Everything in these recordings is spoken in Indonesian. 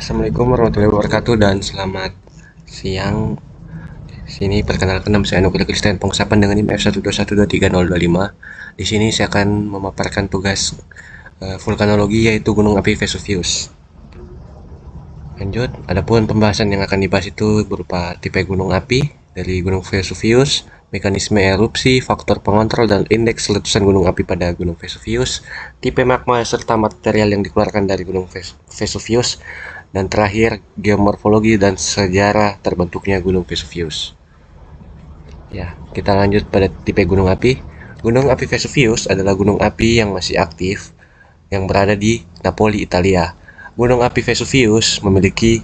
Assalamualaikum warahmatullahi wabarakatuh dan selamat siang. Sini perkenalkan nama saya Nukil Kristen Pengsapan dengan NIM F121230025. Di sini saya akan memaparkan tugas vulkanologi yaitu Gunung Api Vesuvius. Lanjut, adapun pembahasan yang akan dibahas itu berupa tipe gunung api dari Gunung Vesuvius, mekanisme erupsi, faktor pengontrol dan indeks letusan gunung api pada Gunung Vesuvius, tipe magma serta material yang dikeluarkan dari Gunung Vesuvius, dan terakhir geomorfologi dan sejarah terbentuknya Gunung Vesuvius. Ya, kita lanjut pada tipe gunung api. Gunung api Vesuvius adalah gunung api yang masih aktif yang berada di Napoli, Italia. Gunung api Vesuvius memiliki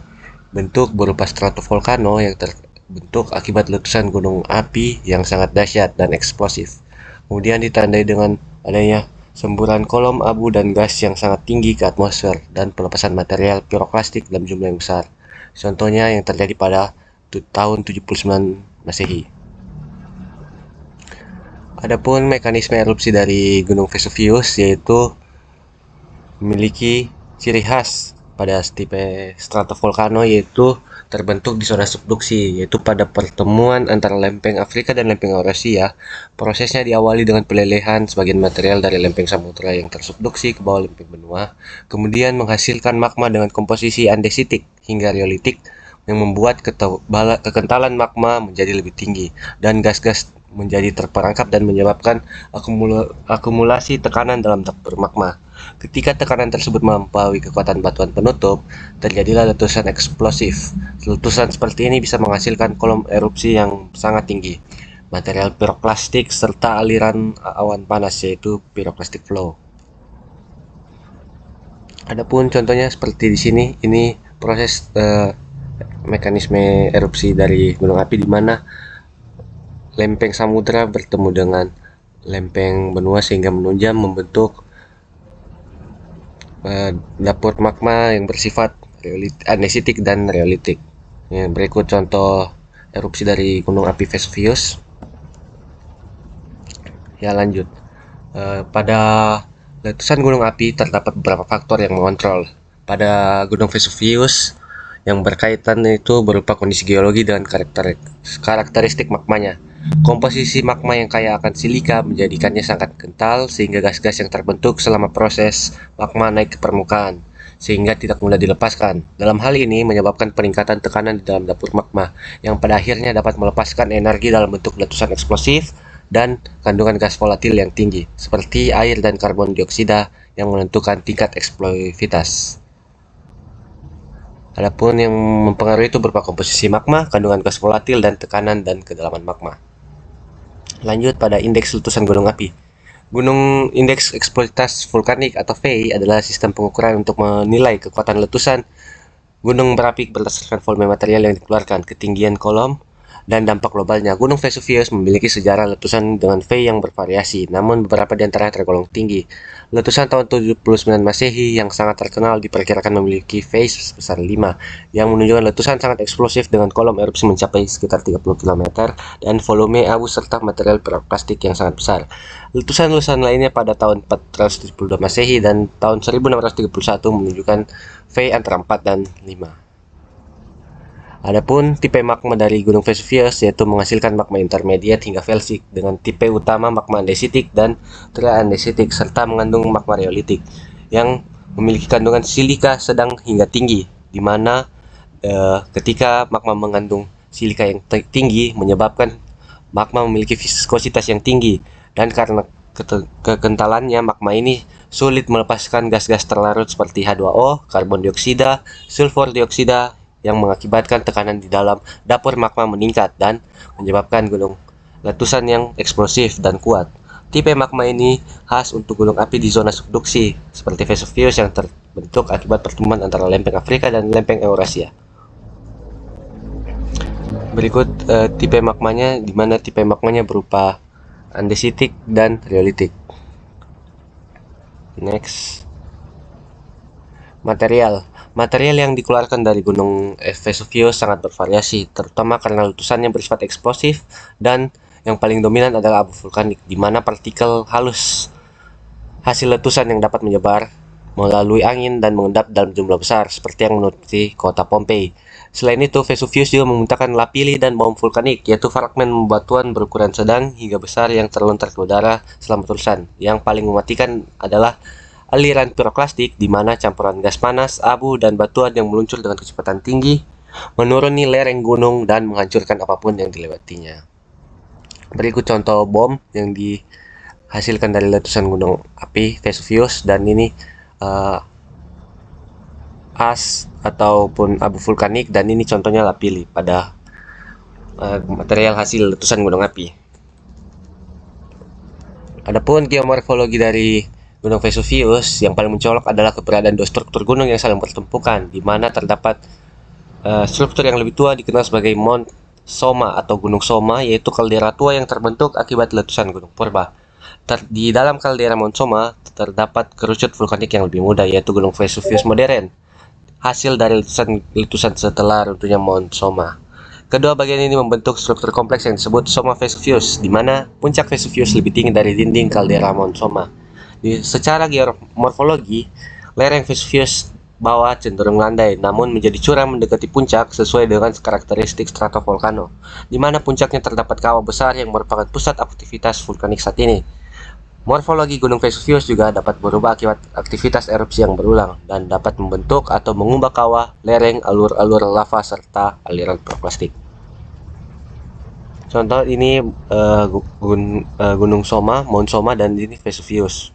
bentuk berupa stratovolcano yang terbentuk akibat letusan gunung api yang sangat dahsyat dan eksplosif. Kemudian ditandai dengan adanya semburan kolom abu dan gas yang sangat tinggi ke atmosfer dan pelepasan material piroklastik dalam jumlah yang besar. Contohnya yang terjadi pada tahun 79 Masehi. Adapun mekanisme erupsi dari Gunung Vesuvius yaitu memiliki ciri khas pada tipe stratovolcano yaitu terbentuk di zona subduksi, yaitu pada pertemuan antara lempeng Afrika dan lempeng Eurasia. Prosesnya diawali dengan pelelehan sebagian material dari lempeng samudra yang tersubduksi ke bawah lempeng benua, kemudian menghasilkan magma dengan komposisi andesitik hingga riolitik yang membuat kekentalan magma menjadi lebih tinggi dan gas-gas menjadi terperangkap dan menyebabkan akumulasi tekanan dalam dapur magma. Ketika tekanan tersebut melampaui kekuatan batuan penutup, terjadilah letusan eksplosif. Letusan seperti ini bisa menghasilkan kolom erupsi yang sangat tinggi, material piroklastik, serta aliran awan panas yaitu pyroclastic flow. Adapun contohnya seperti di sini, ini proses mekanisme erupsi dari gunung api di mana lempeng samudra bertemu dengan lempeng benua sehingga menunjam membentuk dapur magma yang bersifat andesitik dan riolitik. Berikut contoh erupsi dari gunung api Vesuvius. Ya, lanjut. Pada letusan gunung api terdapat beberapa faktor yang mengontrol. Pada gunung Vesuvius yang berkaitan itu berupa kondisi geologi dan karakteristik magmanya. Komposisi magma yang kaya akan silika menjadikannya sangat kental sehingga gas-gas yang terbentuk selama proses magma naik ke permukaan sehingga tidak mudah dilepaskan. Dalam hal ini menyebabkan peningkatan tekanan di dalam dapur magma yang pada akhirnya dapat melepaskan energi dalam bentuk letusan eksplosif dan kandungan gas volatil yang tinggi seperti air dan karbon dioksida yang menentukan tingkat eksplosivitas. Adapun yang mempengaruhi itu berupa komposisi magma, kandungan gas volatil, dan tekanan dan kedalaman magma. Lanjut pada indeks letusan gunung api. Gunung indeks eksplosivitas vulkanik atau VEI adalah sistem pengukuran untuk menilai kekuatan letusan gunung berapi berdasarkan volume material yang dikeluarkan, ketinggian kolom, dan dampak globalnya. Gunung Vesuvius memiliki sejarah letusan dengan VEI yang bervariasi, namun beberapa di antaranya tergolong tinggi. Letusan tahun 79 Masehi yang sangat terkenal diperkirakan memiliki VEI sebesar 5, yang menunjukkan letusan sangat eksplosif dengan kolom erupsi mencapai sekitar 30 km dan volume abu serta material piroklastik yang sangat besar. Letusan-letusan lainnya pada tahun 472 Masehi dan tahun 1631 menunjukkan VEI antara 4 dan 5. Adapun tipe magma dari Gunung Vesuvius yaitu menghasilkan magma intermediate hingga felsik dengan tipe utama magma andesitik dan triandesitik serta mengandung magma riolitik yang memiliki kandungan silika sedang hingga tinggi, di mana ketika magma mengandung silika yang tinggi menyebabkan magma memiliki viskositas yang tinggi dan karena kekentalannya magma ini sulit melepaskan gas-gas terlarut seperti H2O, karbon dioksida, sulfur dioksida yang mengakibatkan tekanan di dalam dapur magma meningkat dan menyebabkan gunung letusan yang eksplosif dan kuat. Tipe magma ini khas untuk gunung api di zona subduksi seperti Vesuvius yang terbentuk akibat pertemuan antara lempeng Afrika dan lempeng Eurasia. Berikut tipe magmanya, di mana tipe magmanya berupa andesitik dan riolitik. Next. Material yang dikeluarkan dari gunung Vesuvius sangat bervariasi, terutama karena letusannya bersifat eksplosif dan yang paling dominan adalah abu vulkanik, di mana partikel halus hasil letusan yang dapat menyebar melalui angin dan mengendap dalam jumlah besar, seperti yang menutupi kota Pompei. Selain itu, Vesuvius juga memuntahkan lapilli dan bom vulkanik, yaitu fragmen batuan berukuran sedang hingga besar yang terlontar ke udara selama terusan. Yang paling mematikan adalah aliran piroklastik, di mana campuran gas panas, abu, dan batuan yang meluncur dengan kecepatan tinggi menuruni lereng gunung dan menghancurkan apapun yang dilewatinya. Berikut contoh bom yang dihasilkan dari letusan gunung api Vesuvius, dan ini as ataupun abu vulkanik, dan ini contohnya lapilli pada material hasil letusan gunung api. Adapun geomorfologi dari Gunung Vesuvius, yang paling mencolok adalah keberadaan dua struktur gunung yang saling bertumpukan, di mana terdapat struktur yang lebih tua dikenal sebagai Mount Soma atau Gunung Soma, yaitu kaldera tua yang terbentuk akibat letusan gunung purba. Di dalam kaldera Mount Soma terdapat kerucut vulkanik yang lebih muda, yaitu Gunung Vesuvius modern, hasil dari letusan setelah runtuhnya Mount Soma. Kedua bagian ini membentuk struktur kompleks yang disebut Soma Vesuvius, di mana puncak Vesuvius lebih tinggi dari dinding kaldera Mount Soma. Secara geomorfologi, lereng Vesuvius bawah cenderung landai, namun menjadi curam mendekati puncak sesuai dengan karakteristik stratovolcano, di mana puncaknya terdapat kawah besar yang merupakan pusat aktivitas vulkanik saat ini. Morfologi Gunung Vesuvius juga dapat berubah akibat aktivitas erupsi yang berulang dan dapat membentuk atau mengubah kawah, lereng, alur-alur lava, serta aliran piroklastik. Contoh ini Gunung Soma, Mount Soma, dan ini Vesuvius.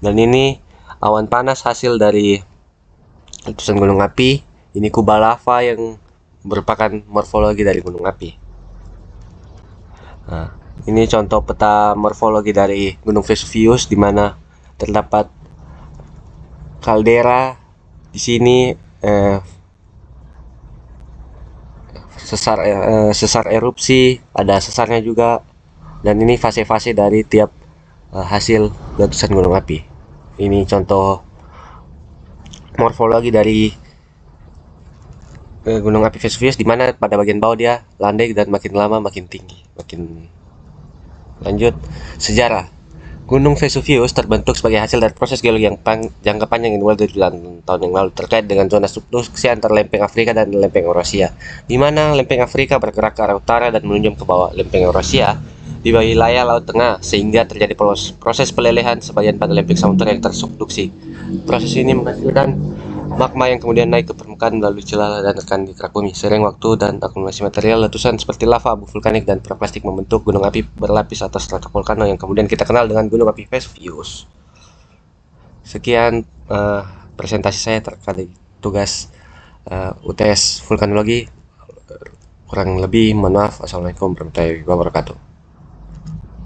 Dan ini awan panas hasil dari letusan gunung api. Ini kubah lava yang merupakan morfologi dari gunung api. Nah, ini contoh peta morfologi dari Gunung Vesuvius, di mana terdapat kaldera di sini, sesar erupsi, ada sesarnya juga, dan ini fase-fase dari tiap hasil letusan gunung api. Ini contoh morfologi dari gunung api Vesuvius, di mana pada bagian bawah dia landai dan makin lama makin tinggi, Lanjut, sejarah. Gunung Vesuvius terbentuk sebagai hasil dari proses geologi yang jangka panjang yang dimulai dari tahun yang lalu terkait dengan zona subduksi antara lempeng Afrika dan lempeng Eurasia, di mana lempeng Afrika bergerak ke arah utara dan menunjuk ke bawah lempeng Eurasia di wilayah Laut Tengah, sehingga terjadi proses pelelehan sebagian pada lempeng Samudra yang tersubduksi. Proses ini menghasilkan magma yang kemudian naik ke permukaan melalui celah dan rekan di kerak bumi. Seiring waktu dan akumulasi material, letusan seperti lava, abu vulkanik, dan piroklastik membentuk gunung api berlapis atas stratovolcano yang kemudian kita kenal dengan gunung api Vesuvius. Sekian presentasi saya terkait tugas UTS vulkanologi. Kurang lebih mohon maaf. Assalamualaikum warahmatullahi wabarakatuh.